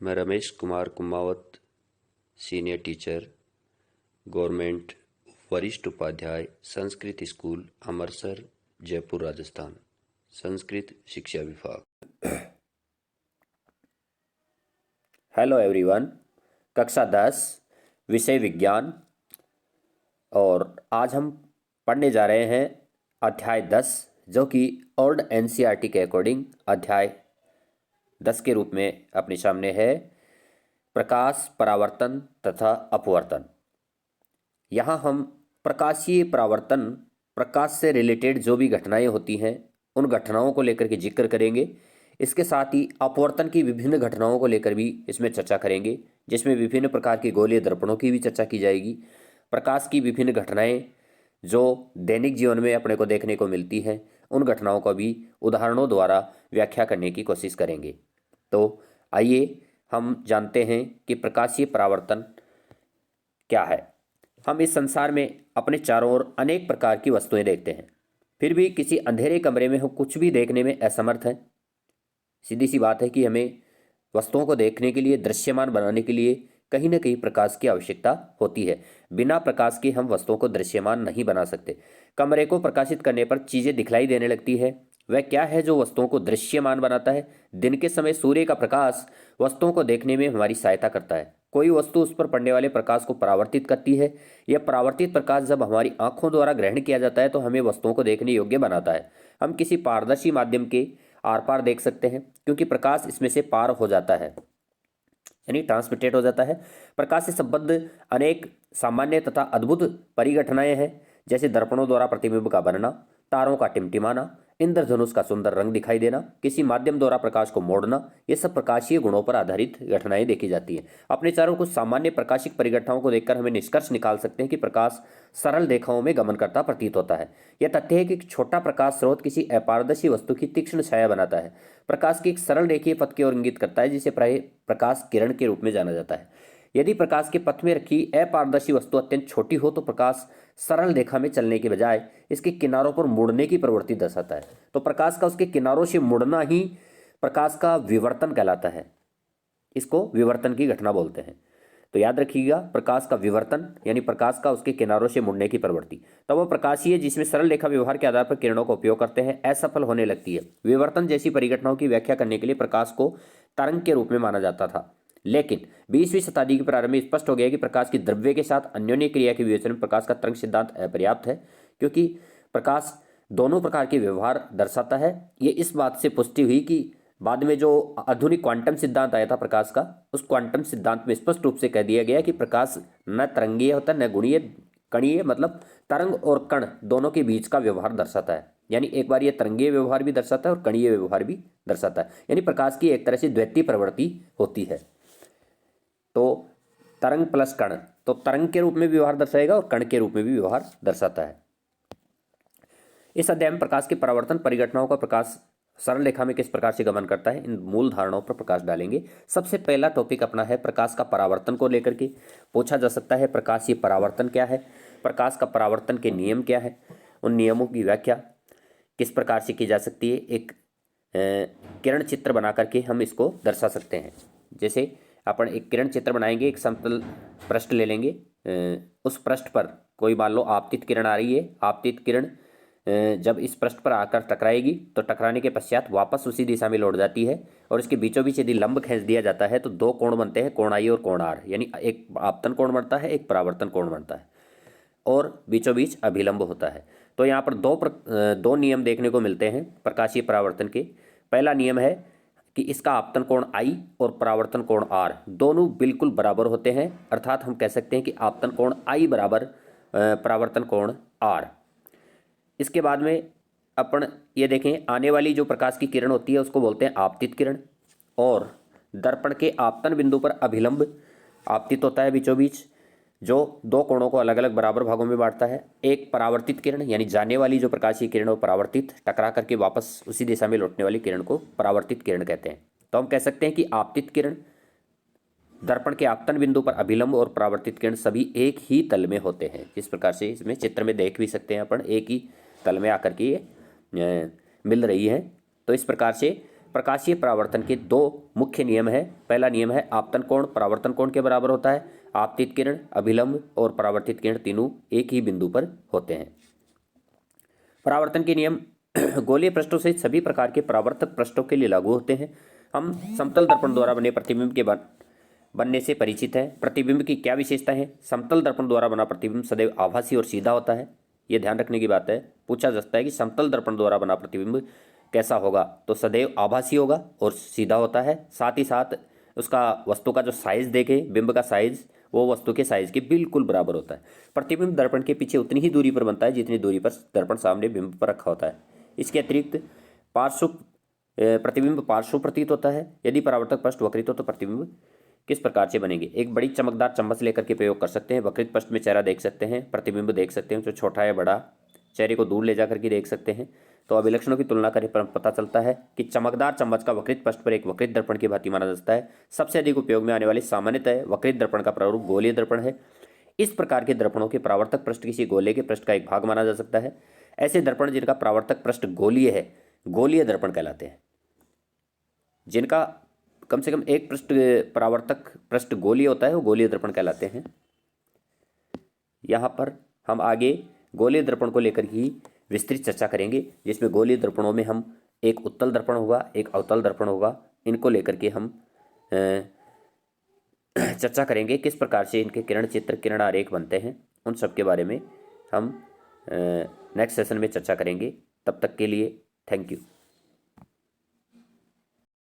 मैं Ramesh Kumar Kumawat, senior teacher, government वरिष्ठ Upadhyay, Sanskrit school, Amarsar, Jaipur, Rajasthan, Sanskrit शिक्षा विभाग। हेलो एवरीवन, कक्षा 10 विषय विज्ञान। और आज हम पढ़ने जा रहे हैं अध्याय 10, जो कि ओल्ड एनसीईआरटी के अकॉर्डिंग अध्याय 10 के रूप में अपने सामने है, प्रकाश, परावर्तन तथा अपवर्तन। यहाँ हम प्रकाशीय परावर्तन, प्रकाश से रिलेटेड जो भी घटनाएं होती हैं उन घटनाओं को लेकर के जिक्र करेंगे। इसके साथ ही अपवर्तन की विभिन्न घटनाओं को लेकर भी इसमें चर्चा करेंगे, जिसमें विभिन्न प्रकार के गोलीय दर्पणों की भी चर्चा की जाएगी। प्रकाश की विभिन्न घटनाएं जो दैनिक जीवन में अपने को देखने को मिलती हैं, उन घटनाओं को भी उदाहरणों द्वारा व्याख्या करने की कोशिश करेंगे। तो आइए हम जानते हैं कि प्रकाशीय परावर्तन क्या है। हम इस संसार में अपने चारों ओर अनेक प्रकार की वस्तुएं देखते हैं, फिर भी किसी अंधेरे कमरे में हम कुछ भी देखने में असमर्थ हैं। सीधी सी बात है कि हमें वस्तुओं को देखने के लिए, दृश्यमान बनाने के लिए कहीं ना कहीं प्रकाश की आवश्यकता होती है। बिना प्रकाश के हम वस्तुओं को दृश्यमान नहीं बना सकते। कमरे को प्रकाशित करने पर चीजें दिखलाई देने लगती है। वह क्या है जो वस्तुओं को दृश्यमान बनाता है? दिन के समय सूर्य का प्रकाश वस्तुओं को देखने में हमारी सहायता करता है। कोई वस्तु उस पर पड़ने वाले प्रकाश को परावर्तित करती है। यह परावर्तित प्रकाश जब हमारी आंखों द्वारा ग्रहण किया जाता है तो हमें वस्तुओं को देखने योग्य बनाता है। हम किसी पारदर्शी माध्यम के आर पार देख सकते हैं, क्योंकि प्रकाश इसमें से पार हो जाता है, यानी ट्रांसमिटेड हो जाता है। प्रकाश से संबद्ध अनेक सामान्य तथा अद्भुत परिघटनाएं हैं, जैसे दर्पणों द्वारा प्रतिबिंब का बनना, तारों का टिमटिमाना, इंद्रधनुष का सुंदर रंग दिखाई देना, किसी माध्यम द्वारा प्रकाश को मोड़ना। ये सब प्रकाशीय गुणों पर आधारित घटनाएं देखी जाती हैं। अपने चारों कुछ सामान्य प्रकाशिक परिघटनाओं को देखकर हमें निष्कर्ष निकाल सकते हैं कि प्रकाश सरल रेखाओं में गमन करता प्रतीत होता है। यह तथ्य है कि एक छोटा प्रकाश स्रोत किसी अपारदर्शी वस्तु की तीक्ष्ण छाया बनाता है। प्रकाश की एक सरल रेखीय पथ की ओर इंगित करता है, जिसे प्राय प्रकाश किरण के रूप में जाना जाता है। यदि प्रकाश के पथ में रखी अपारदर्शी वस्तु अत्यंत छोटी हो तो प्रकाश सरल रेखा में चलने के बजाय इसके किनारों पर मुड़ने की प्रवृत्ति दर्शाता है। तो प्रकाश का उसके किनारों से मुड़ना ही प्रकाश का विवर्तन कहलाता है। इसको विवर्तन की घटना बोलते हैं। तो याद रखिएगा, प्रकाश का विवर्तन यानी प्रकाश का उसके किनारों से मुड़ने की प्रवृत्ति। तब वह प्रकाशीय जिसमें सरल रेखा व्यवहार के आधार पर किरणों का उपयोग करते हैं असफल होने लगती है। विवर्तन जैसी परिघटनाओं की व्याख्या करने के लिए प्रकाश को तरंग के रूप में माना जाता था, लेकिन 20वीं शताब्दी के प्रारंभ में स्पष्ट हो गया कि प्रकाश की द्रव्य के साथ अन्योन्य क्रिया के विवेचन में प्रकाश का तरंग सिद्धांत अपर्याप्त है, क्योंकि प्रकाश दोनों प्रकार के व्यवहार दर्शाता है। ये इस बात से पुष्टि हुई कि बाद में जो आधुनिक क्वांटम सिद्धांत आया था प्रकाश का, उस क्वांटम सिद्धांत में स्पष्ट रूप से कह दिया गया कि प्रकाश न तरंगीय होता न गुणीय, कणीय, मतलब तरंग और कण दोनों के बीच का व्यवहार दर्शाता है। यानी एक बार ये तरंगीय व्यवहार भी दर्शाता है और कणीय व्यवहार भी दर्शाता है। यानी प्रकाश की एक तरह से द्वैतीय प्रवृत्ति होती है। तो तरंग प्लस कण, तो तरंग के रूप में व्यवहार दर्शाएगा और कण के रूप में भी व्यवहार दर्शाता है। इस अध्याय में प्रकाश के परावर्तन परिघटनाओं का प्रकाश सरल रेखा में किस प्रकार से गमन करता है, इन मूल धारणाओं पर प्रकाश डालेंगे। सबसे पहला टॉपिक अपना है प्रकाश का परावर्तन को लेकर के। पूछा जा सकता है प्रकाशीय परावर्तन क्या है, प्रकाश का परावर्तन के नियम क्या है, उन नियमों की व्याख्या किस प्रकार से की जा सकती है। एक किरण चित्र बना करके हम इसको दर्शा सकते हैं। जैसे अपन एक किरण चित्र बनाएंगे, एक समतल पृष्ठ ले लेंगे, उस पृष्ठ पर कोई मान लो आपतित किरण आ रही है। आपतित किरण जब इस पृष्ठ पर आकर टकराएगी तो टकराने के पश्चात वापस उसी दिशा में लौट जाती है, और इसके बीचों बीच यदि लंब खींच दिया जाता है तो दो कोण बनते हैं, कोण आई और कोण आर। यानी एक आपतन कोण बनता है, एक परावर्तन कोण बनता है, और बीचों बीच अभिलंब होता है। तो यहाँ पर दो नियम देखने को मिलते हैं प्रकाशीय परावर्तन के। पहला नियम है कि इसका आपतन कोण आई और परावर्तन कोण आर दोनों बिल्कुल बराबर होते हैं, अर्थात हम कह सकते हैं कि आपतन कोण आई बराबर परावर्तन कोण आर। इसके बाद में अपन ये देखें, आने वाली जो प्रकाश की किरण होती है उसको बोलते हैं आपतित किरण, और दर्पण के आपतन बिंदु पर अभिलंब आपतित होता है बीचों बीच, जो दो कोणों को अलग अलग बराबर भागों में बांटता है। एक परावर्तित किरण यानी जाने वाली जो प्रकाशीय किरण वो परावर्तित टकरा करके वापस उसी दिशा में लौटने वाली किरण को परावर्तित किरण कहते हैं। तो हम कह सकते हैं कि आपतित किरण, दर्पण के आपतन बिंदु पर अभिलंब और परावर्तित किरण सभी एक ही तल में होते हैं। जिस प्रकार से इसमें चित्र में देख भी सकते हैं अपन, एक ही तल में आकर के ये मिल रही है। तो इस प्रकार से प्रकाशीय परावर्तन के दो मुख्य नियम है। पहला नियम है आपतन कोण परावर्तन कोण के बराबर होता है। आपतित किरण, अभिलंब और परावर्तित किरण तीनों एक ही बिंदु पर होते हैं। परावर्तन के नियम गोलीय पृष्ठों से सभी प्रकार के परावर्तक पृष्ठों के लिए लागू होते हैं। हम समतल दर्पण द्वारा बने प्रतिबिंब के बनने से परिचित हैं। प्रतिबिंब की क्या विशेषता है? समतल दर्पण द्वारा बना प्रतिबिंब सदैव आभासी और सीधा होता है। यह ध्यान रखने की बात है। पूछा जा सकता है कि समतल दर्पण द्वारा बना प्रतिबिंब कैसा होगा, तो सदैव आभासी होगा और सीधा होता है। साथ ही साथ उसका वस्तु का जो साइज देखे, बिंब का साइज वो वस्तु के साइज के बिल्कुल बराबर होता है। प्रतिबिंब दर्पण के पीछे उतनी ही दूरी पर बनता है जितनी दूरी पर दर्पण सामने बिंब पर रखा होता है। इसके अतिरिक्त प्रतिबिंब पार्श्व प्रतीत होता है। यदि परावर्तक पृष्ठ वक्रित हो तो प्रतिबिंब किस प्रकार से बनेंगे? एक बड़ी चमकदार चम्मच लेकर के प्रयोग कर सकते हैं। वक्रित पृष्ठ में चेहरा देख सकते हैं, प्रतिबिंब देख सकते हैं, जो छोटा या बड़ा, चेहरे को दूर ले जाकर के देख सकते हैं। तो अभिलक्षणों की तुलना करें पर पता चलता है कि चमकदार चम्मच का वक्रित पृष्ठ पर एक वक्रित दर्पण की भांति माना जाता है। सबसे अधिक उपयोग में आने वाली सामान्यतः वक्रित दर्पण का प्रारूप गोलीय दर्पण है। इस प्रकार के दर्पणों के परावर्तक पृष्ठ किसी गोले के पृष्ठ का एक भाग माना जा सकता है। ऐसे दर्पण जिनका परावर्तक पृष्ठ गोलीय है गोलीय दर्पण कहलाते हैं। जिनका कम से कम एक पृष्ठ परावर्तक पृष्ठ गोलीय होता है वो गोलीय दर्पण कहलाते हैं। यहाँ पर हम आगे गोलीय दर्पण को लेकर ही विस्तृत चर्चा करेंगे, जिसमें गोलीय दर्पणों में हम एक उत्तल दर्पण होगा, एक अवतल दर्पण होगा। इनको लेकर के हम चर्चा करेंगे किस प्रकार से इनके किरण चित्र, किरण आरेख बनते हैं। उन सब के बारे में हम नेक्स्ट सेशन में चर्चा करेंगे। तब तक के लिए थैंक यू।